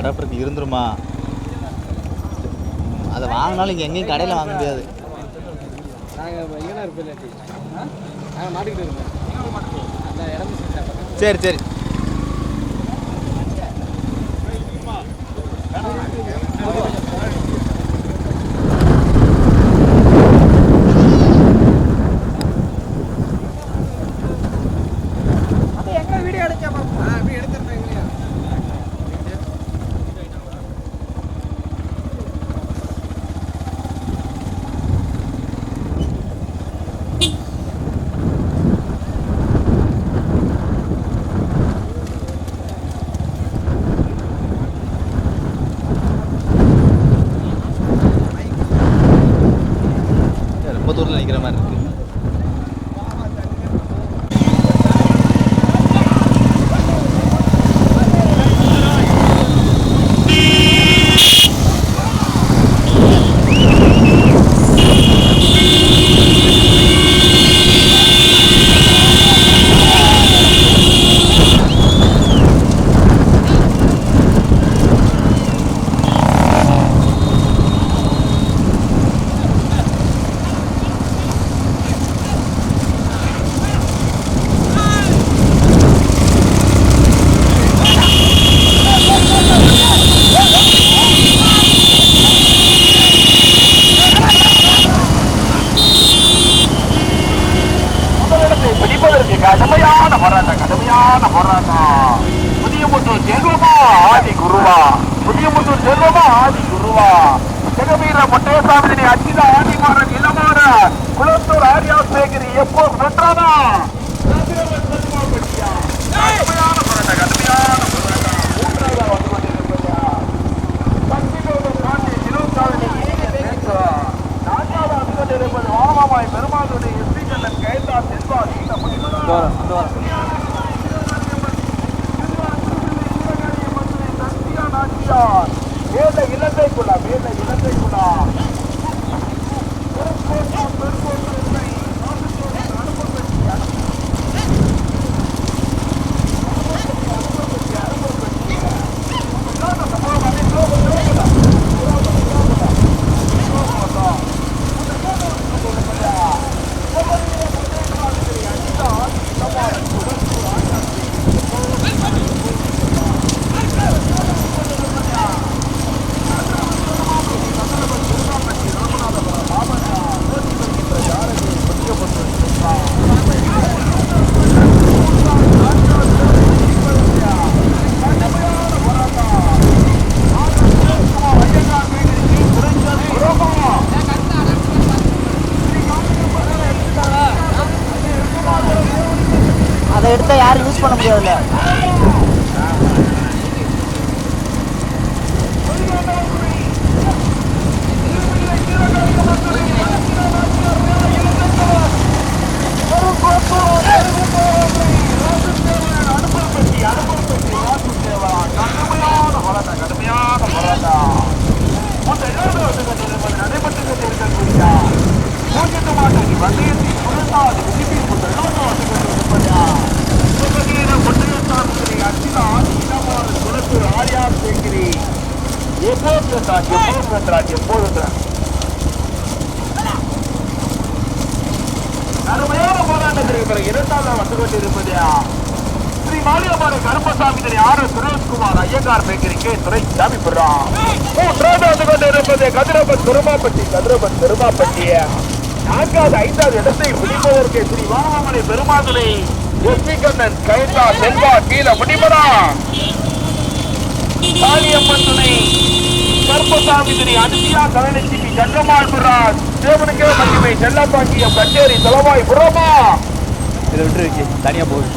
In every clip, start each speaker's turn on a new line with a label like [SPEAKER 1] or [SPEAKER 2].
[SPEAKER 1] அடாப்டருக்கு இருந்துருமா? அதை வாங்கினாலும் இங்கே எங்கேயும் கடையில் வாங்க முடியாது. சரி சரி. நினைக்கிற மாதிரி இருக்கு.
[SPEAKER 2] கடுமையான போராட்டம். புதியமுத்தூர் செல்வமா ஆதி குருவா, புதியமுத்தூர் செல்வமா ஆதி குருவா, ஜெகவீர முட்டையசாமி அச்சிதா ஆதிமாறன் இளமாற குளத்தூர் ஆரியா சேகரி எப்போ வென்றானா? கடுமையான போராட்டம், கடுமையான போராட்டம். மூன்றாவது வந்து கொண்டிருப்பதா காந்தி சிறுசாமி நான்காவது வந்து கொண்டிருப்பது வாமாமாய் பெருமாளுடைய எஸ்பி கண்ணன் கைதா செல்வா நீண்ட முடிவு வேலை இலங்கைக்குள்ளா, வேலை இலங்கைக்குள்ளா
[SPEAKER 3] அதை எடுத்தால் யாரும் யூஸ் பண்ண முடியாதுல்ல.
[SPEAKER 2] அருமையான போராட்டத்திற்கு பிறகு இரண்டாவது வந்து கொண்டிருப்பதா ஸ்ரீ மாளிகமான கருப்பசாமி ஆர் சுரேஷ்குமார் ஐயங்கார் பேக்கரிக்கு துறை சாமி பெறான். மூன்றாவது வந்து கொண்டிருப்பது கதிரபன் பெருமாப்பட்டி, கதிரபன் பெருமாப்பட்டிய நான்காவது ஐந்தாவது இடத்தை பிடிப்பதற்கு ஸ்ரீ வானமாமலை பெருமாதுரை எஸ்பி கண்ணன் கைதா செல்வா கீழ முடிமரா காளியம்மன் துணை கருப்பசாமி திரு அனுசியா கலனிச்சி கண்டமாள் புறான் தேவனுக்கே மகிமை செல்லப்பாக்கியம் கச்சேரி தலவாய் புறமா.
[SPEAKER 1] இதை விட்டு இருக்கு தனியா போகுது.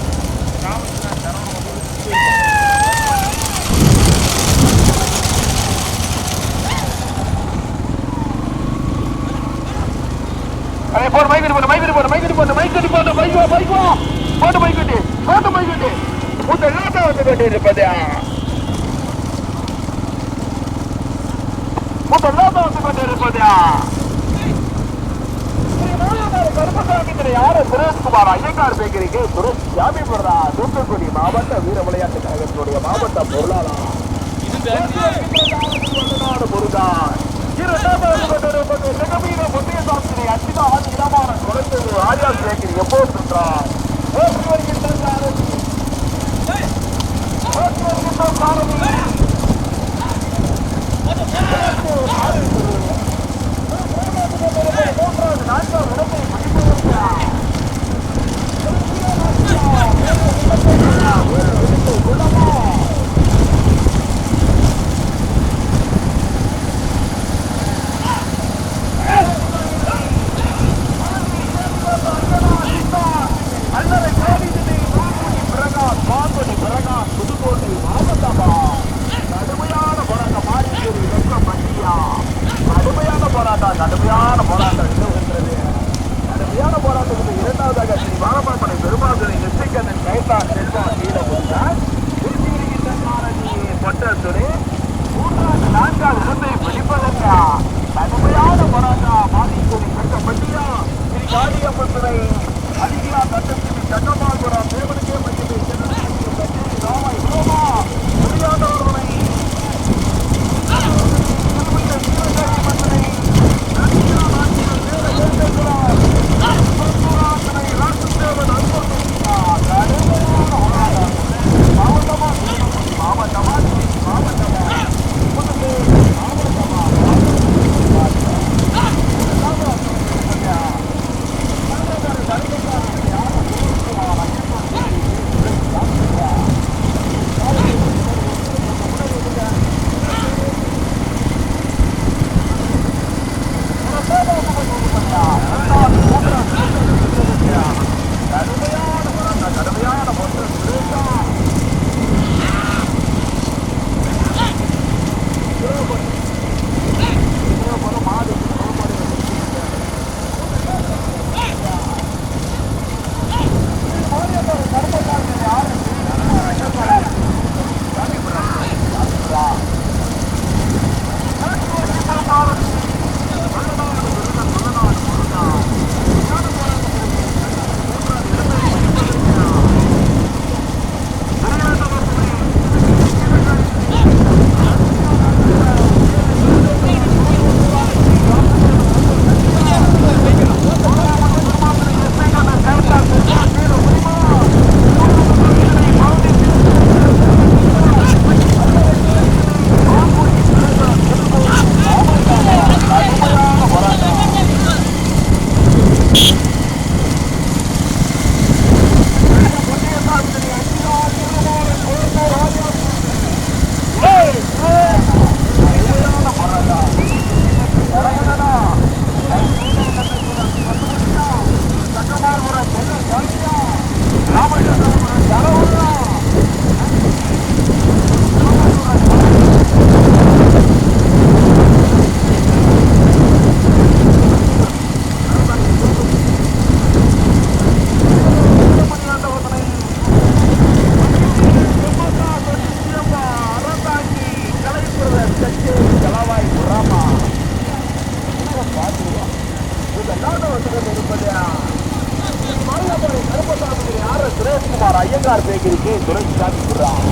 [SPEAKER 1] சுரேஷ்குமார் ஐயங்கார் பேக்கரிக்கு சுரேஷ் சாமி போடுறா. தூத்துக்குடி மாவட்ட வீர விளையாட்டு கழகத்தினுடைய மாவட்ட பொருளாளர்
[SPEAKER 2] முருகான் இரண்டாவது கொண்டிருப்பது ஜெகமீன முத்தையசாமி அச்சிதா இடமான குறைந்தது ஆரியா சேகரி எப்போது சென்றார் ஓட்டி வருகின்ற சாரதி மூன்றாவது நான்காவது இடத்தை முடிப்பதற்காக புதுக்கோட்டை மாவட்டமா கடுமையான போராட்டம் மாறிச்சேரி வெக்கம் பண்டியா கடுமையான போராட்டம் நிலவுகின்றது. கடுமையான போராட்டத்தில் இரண்டாவதாக ஸ்ரீ வானமாப்படை பெருமாள்களை நெற்றிக்கண்ணன் கைதான் செல்வான் கீழமுடிந்தார் திருச்சி வருகின்ற காரணி பொட்டத்துறை மூன்றாவது நான்காவது இடத்தை பிடிப்பதற்கா கடுமையான போராட்டம் மாறிச்சேரி வெக்கம் பண்டியா ஸ்ரீ காளியம்மன் துறை அதிகா தட்டத்தில் சட்டமாகுரம் தேவனுக்கே மையத்தை ராமாய் ரோமா முடியாதவர்களை ஐயங்கார் பேக்கரிக்கு துறைக்கு காட்டி விடுறான்.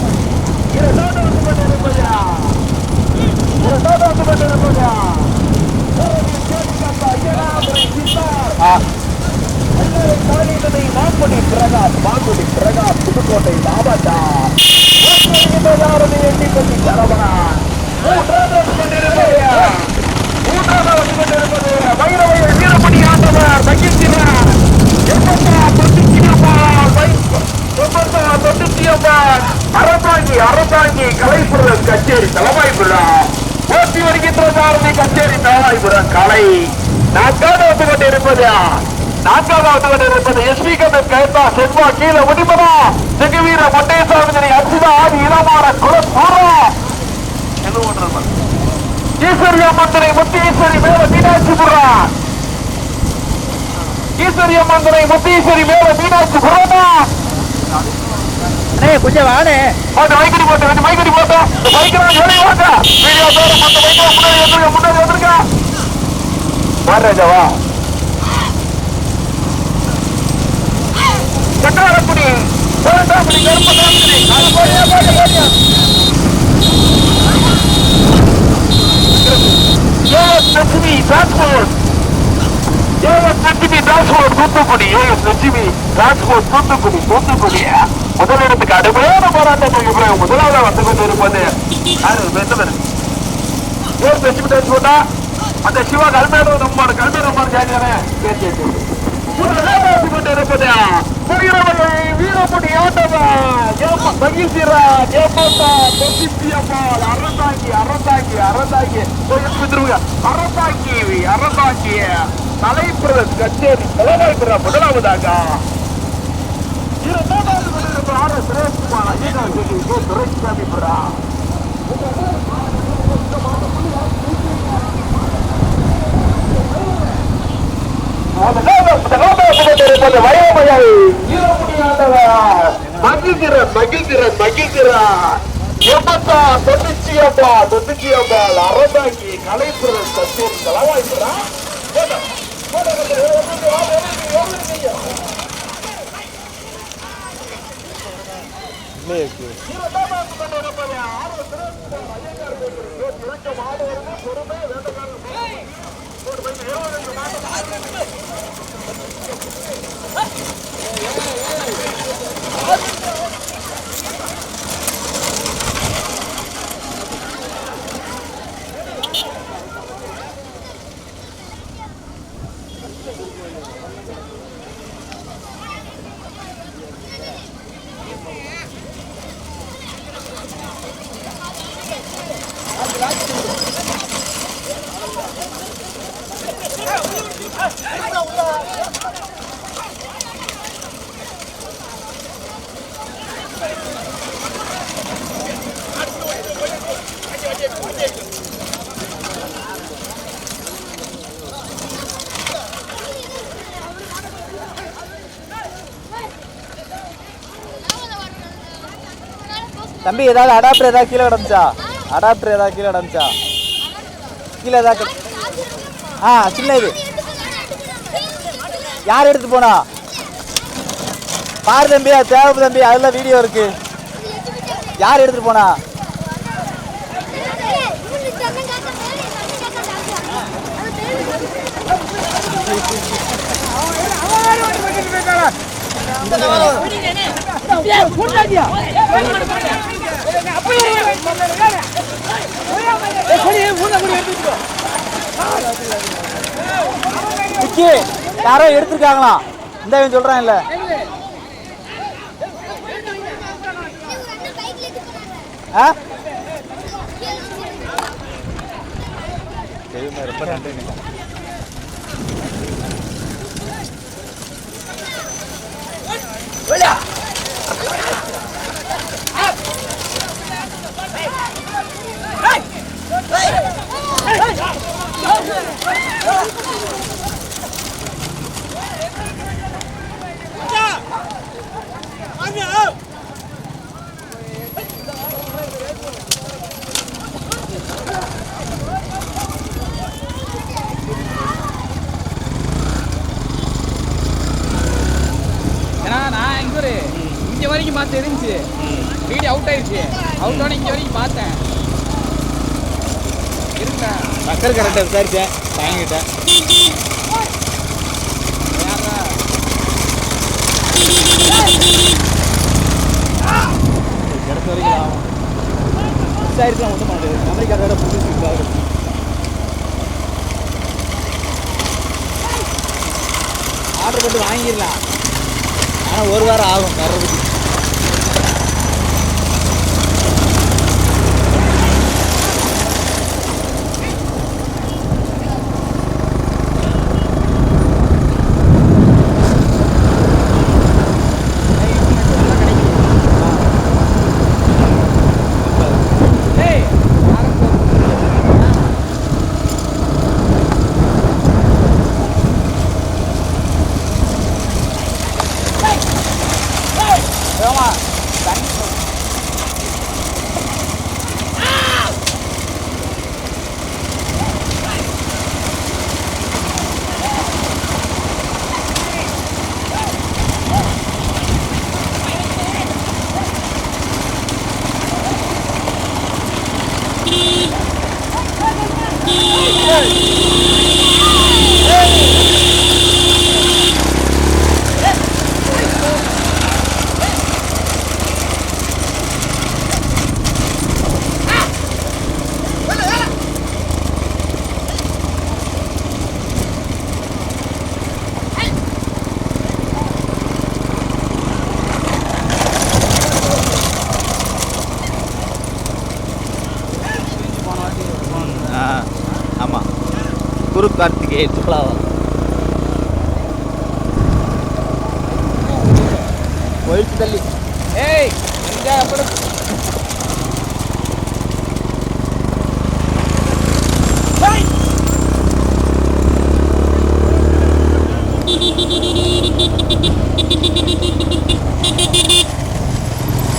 [SPEAKER 2] புதுக்கோட்டை மாவட்டம் எண்ணிப்பட்டி சரவணன் வைரவையில் வீரமணி ஆண்டவர் மகிழ்ச்சியார் அரசாங்கி கலைப்புறம் கச்சேரி தலைவாய்புரம் போட்டி வருகின்ற சாரதி கச்சேரி தலைவாய்புரம் கலை நான்காவது கொண்டிருப்பது எஸ்பி கண்ணன் கைத்தா செல்வா கீழே முடிப்பதா ஜெகவீர மொட்டையசாமி அர்ஜுனா ஆதி இளமான குலப்பூரா ஈஸ்வரிய மந்திரை முத்தீஸ்வரி மேல மீனாட்சிபுரம் ஈஸ்வரிய மந்திரை முத்தீஸ்வரி மேல மீனாட்சிபுரமா
[SPEAKER 1] கொஞ்சம் வாடே
[SPEAKER 2] மைக்கடி போட்டு மைக்கடி போட்டா பைக்கெல்லாம் வேலை வாங்க வீடியோ தோற மத்த பைக்கெல்லாம் முன்னாடி வந்துருக்கா வாரேஜாவா கட்டாரக்குடி கருப்பசாமி அது போய் Lakshmi transport Lakshmi transport Thoothukudi Lakshmi transport Thoothukudi முதலிடத்துக்கு கடுமையான போராட்டத்துக்கு பிறகு முதலாவது வந்து கொண்டு இருப்பது லட்சுமி டிரான்ஸ்போர்ட்டா அந்த சிவா கல்மேடு நம்மோட கல்மேடு நம்ம ஜாலியானே கொண்டிருப்பது வீரப்படி ஆட்டமா மகிழ்ச்சிரா ஜெயமோட்டா தொட்டிப்பியம்மாள் அரசாங்கி தலைப்பிரதன் கச்சேரி தலைவாய்ப்புற முதலாவதாக இரண்டாவது கொண்டிருப்ப ஆர் எஸ் சுரேஷ்குமார் ஐயனார் துரைசாமி புறா அரசாங்கி கலைப்புறன் கச்சேரி தலைவாய்ப்புறா
[SPEAKER 1] தம்பி ஏதாவது அடாப்டர் ஏதாவது கீழே கிடந்துச்சா கீழே ஏதாவது சின்ன இது யார் எடுத்து போனா பாரு தம்பி, அது தேவை தம்பி, அதெல்லாம் வீடியோ இருக்கு. யார் எடுத்துட்டு போனா? யாரோ எடுத்திருக்காங்களா? இந்த சொல்றான் இல்ல ரொம்ப நன்றி.
[SPEAKER 3] இங்க வரைக்கும் பார்த்து இருந்துச்சு, வீடியோ அவுட் ஆயிடுச்சு. அவுட் ஆன இங்க வரைக்கும் பார்த்தேன். இருங்க
[SPEAKER 1] மக்கள் கரெக்டாக விசாரிச்சேன், வாங்கிட்டேன். கிடைச்ச வரைக்கும் விசாரிச்சுலாம் ஒன்றும் மாட்டேது. அமெரிக்காவோட புதுசு ஆர்டர் போட்டு வாங்கிடலாம், ஆனால் ஒரு வாரம் ஆகும் தர்றதுக்கு. ஆமாம் குரு கார்த்திகேயன் சுக்லாவா போயிட்டு தள்ளி
[SPEAKER 3] ஏய் எங்க அப்புறம்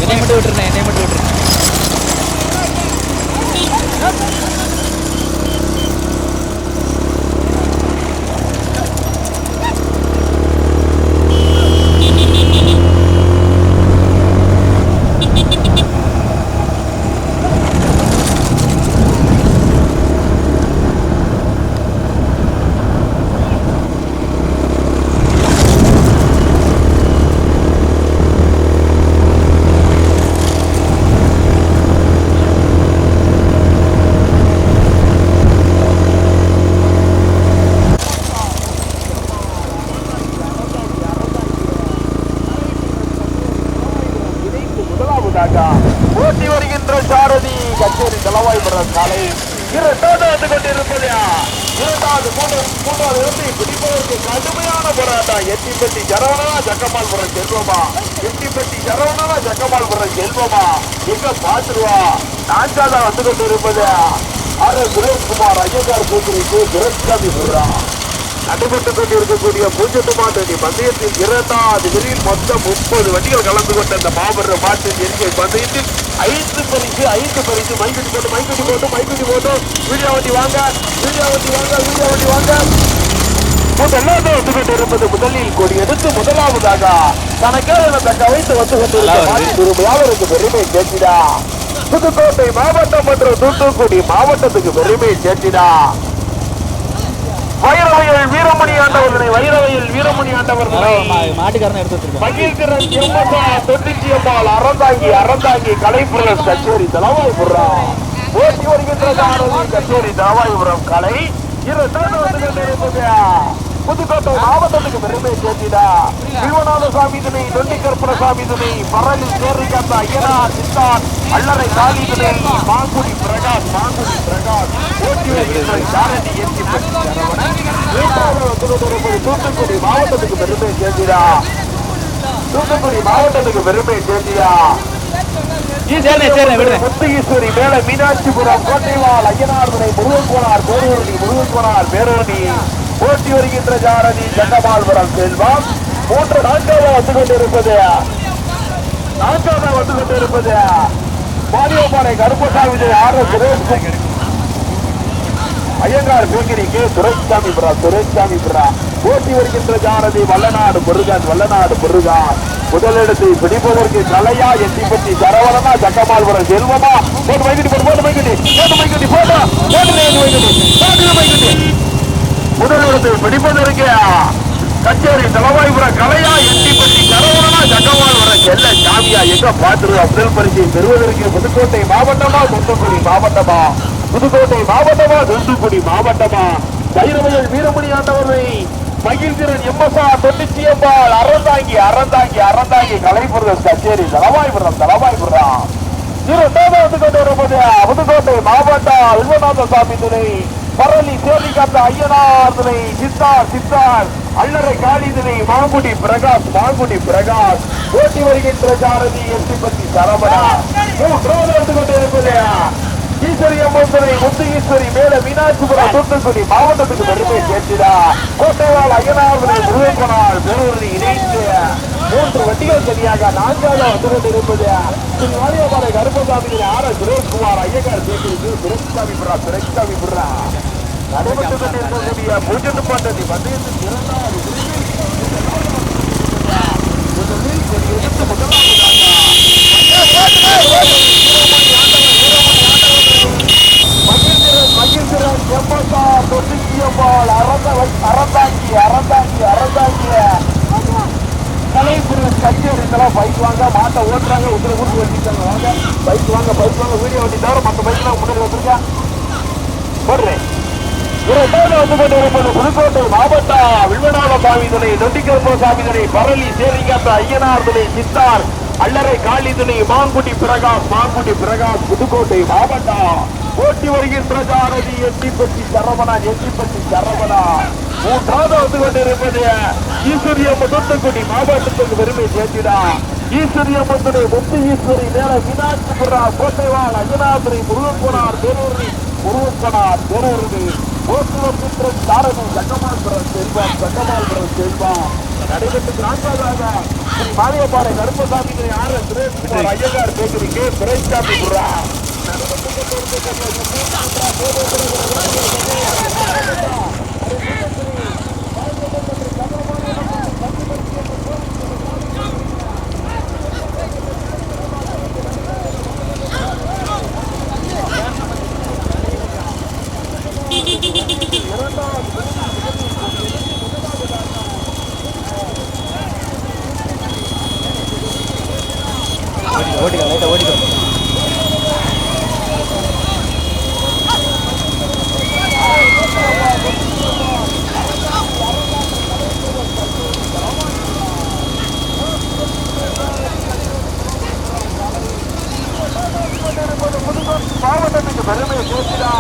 [SPEAKER 1] என்னை மட்டும் விட்டுருந்தேன் என்னை மட்டும் விட்டுருந்தேன்
[SPEAKER 2] ஓட்டி வருகின்ற சாரதி கச்சேரி தளவாய்புரம் காலை இரண்டாவது வந்து கொண்டிருப்பதையா இரண்டாவது மூன்றாவது இடத்தை பிடிப்பதற்கு கடுமையான போராட்டம் எட்டிப்பட்டி சரவணனா ஜக்கமால்புரம் செல்வமா எட்டிப்பட்டி சரவணனா ஜக்கமால்புரம் செல்வமா எங்க பாத்துருவா நான்காவது வந்து கொண்டிருப்பது சுரேஷ்குமார் ஐயங்கார் கூட்டுக்கு துரட்சாமி சொல்றான் நடைபெற்றுக் கொண்டிருக்கக்கூடிய பூஜ்ஜியத்து மாட்டு பந்தயத்தில் இரண்டாவது வெளியில் மொத்தம் 30 வண்டிகள் கலந்து கொண்ட இந்த மாபெரும் மாட்டின் எண்ணிக்கை பந்தயத்தில் 5 பரிசு மைக்குட்டி போட்டு வீடியோ வண்டி வாங்க முதலாவது வந்து கொண்டிருப்பது முதலில் கொடி எடுத்து முதலாவதாக தனக்காக தக்க வைத்து வந்து கொண்டிருக்க யாவருக்கு பெருமை சேர்த்திடா புதுக்கோட்டை மாவட்டம் மற்றும் தூத்துக்குடி மாவட்டத்துக்கு பெருமை சேர்த்திடா வைரவயல் வீரமணி ஆண்டவர்களை
[SPEAKER 1] மாட்டுக்காரனை எடுத்து வச்சிருக்கோம்
[SPEAKER 2] மகிழ்கிறன் தொட்டிச்சியம்மாள் அறந்தாங்கி கலைப்புரல் கச்சேரி தளவாய்புரம் ஓட்டி வருகின்ற கச்சேரி தளவாய்புரம் கலை புதுக்கோட்டை மாவட்டத்துக்கு பெருமை சேர்த்திடா சிவநாத சாமி துணை நொண்டி கற்பனசாமி துணை பரளி சேரிகாந்த ஐயனார் சித்தார் அல்லறை காளி துணை மாங்குடி பிரகாஷ் ஓட்டி வருகின்ற சாரதி தூத்துக்குடி மாவட்டத்துக்கு பெருமை சேர்த்திடா முத்துஈஸ்வரி மேல மீனாட்சிபுரம் கோட்டைவாள் ஐயனார் துணை முருகன் பேரூரணி ஓட்டி வருகின்ற சாரதி ஜண்டமால்புரம் செல்வம் நான்காவது வந்து கொண்டிருப்பது மாரியம்பாறை கருப்பசாமி ஐயங்கார் பேக்கரிக்கு துரைசாமி புரா ஓட்டி வருகின்ற சாரதி வல்லநாடு முருகன் முதலிடத்தை பிடிப்பதற்கு கலையா எட்டிப்பட்டி சரவணனா ஜக்கமால்புரம் செல்வமா முதலிடத்தை பிடிப்பதற்கு கச்சேரி தளவாய்புரம் கலையா எட்டிப்பட்டி சரவணனா ஜக்கமால்புரம் செல்ல சாமியா எங்க பாத்துருவா முதல் பரிசை பெறுவதற்கு புதுக்கோட்டை மாவட்டமா தூத்துக்குடி மாவட்டமா வைரவயல் வீரமணி ஆண்டவரை மகிழ்கிறன் எம்எஸ்ஆ தொட்டிச்சியம்பாள் அறந்தாங்கி கலைப்புரல் கச்சேரி தளவாய்புரம் இரண்டாவது கொண்டிருப்பது புதுக்கோட்டை மாவட்டம் வில்வநாத சாமி துணை பரளி சேரிகாந்த ஐயனார் துணை சித்தார் அல்லறை காளி துணை மாங்குடி பிரகாஷ் ஓட்டி வருகின்ற சாரதி எட்டிப்பட்டி சரவணா மூன்றாவது வந்து கொண்டிருப்பது ஈஸ்வரி அம்மன் முத்து ஈஸ்வரி மேல மீனாட்சிபுரம் தூத்துக்குடி மாவட்டத்துக்கு பெருமை சேர்த்திடா கோட்டைவாள் ஐயனார் முருகன் பேரூரணி இணைந்து 3 வண்டிகள் சரியாக 4வது வந்து கொண்டிருப்பது ஸ்ரீ வாலியபாறை கருப்பசாமி சுரேஷ்குமார் ஐயங்கார் துரைசாமி புரா நடைபெற்றுக் கொண்டிருக்கக்கூடிய பூஜ்ஜியத்து பந்ததி பந்தயத்தின் இரண்டாவது மகிழ்ந்திரன் மக்களா பைக் வாங்க மாட்டை ஓட்டுறாங்க உங்களை கூட்டு வச்சுட்டாங்க வாங்க பைக் வாங்க வீடியோ வண்டி தவிர மற்ற பைக்லாம் முன்னாடி வந்திருக்கேன் போடுறேன். இரண்டாவது வந்து கொண்டிருப்பது புதுக்கோட்டை மாவட்டம் வில்வநாத சாமி துணை நொண்டிக்கருப்போ சாமி துணை பரளி சேரிகாத்த ஐயனார் துணை சித்தார் அல்லறை காளி துணை மாங்குடி பிரகாஷ் புதுக்கோட்டை மாவட்டம் ஓட்டி வருகின்ற சாரதி எட்டிப்பட்டி சரவணா மூன்றாவது வந்து கொண்டிருப்பது ஈஸ்வரியம்ம தூத்துக்குடி மாவட்டத்துக்கு பெருமை சேர்த்திடா ஈஸ்வரியம்மத்துடைய முத்து ஈஸ்வரி மேல மீனாட்சிபுரா கோட்டைவாள் அஜனாதுரை முருகப்பனார் பேரூரணி போக்குவரத்து சாரதி சட்டமால்புரம் செல்வம் நடைபெற்று நான்காவதாக ஸ்ரீ மாரியப்பாறை கருப்பசாமி சுரேஷ்குமார் ஐயங்கார் பேக்கரி கே துரைசாமி புரா
[SPEAKER 1] ஓட்டிக்கோ லைட்டா ஓட்டிக்கோ.
[SPEAKER 2] மாவட்டத்துக்கு பெருமை சேர்த்துடா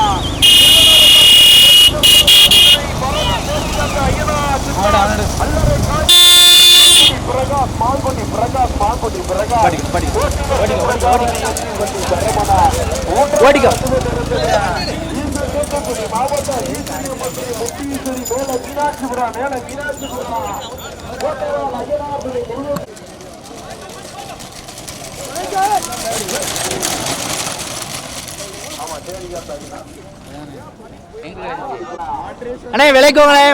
[SPEAKER 2] பிரகாஷ் மாங்குடி
[SPEAKER 1] ஓட்டிக்கோ.
[SPEAKER 2] மாவட்டம் மேல மீனாட்சிபுரா
[SPEAKER 1] அண்ணே விளைக்கோங்களே.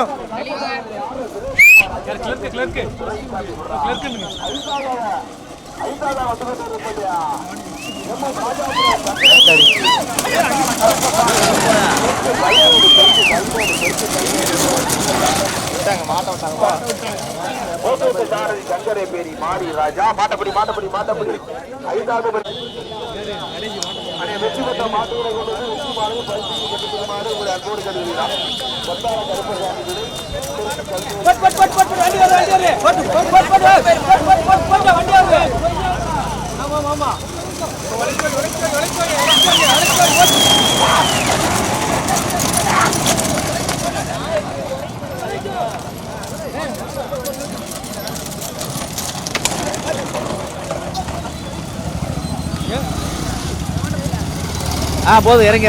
[SPEAKER 2] சங்கரே பேரி மாடி ராஜா மாட்டப்படி ஐந்தாவது வெற்றி பெற்ற மாட்டுகளை கொண்டு வெற்றி மாடு பரிசு கட்டுமாறு ஒரு அன்போடு கருதுகிறார்
[SPEAKER 1] போதும் இறங்க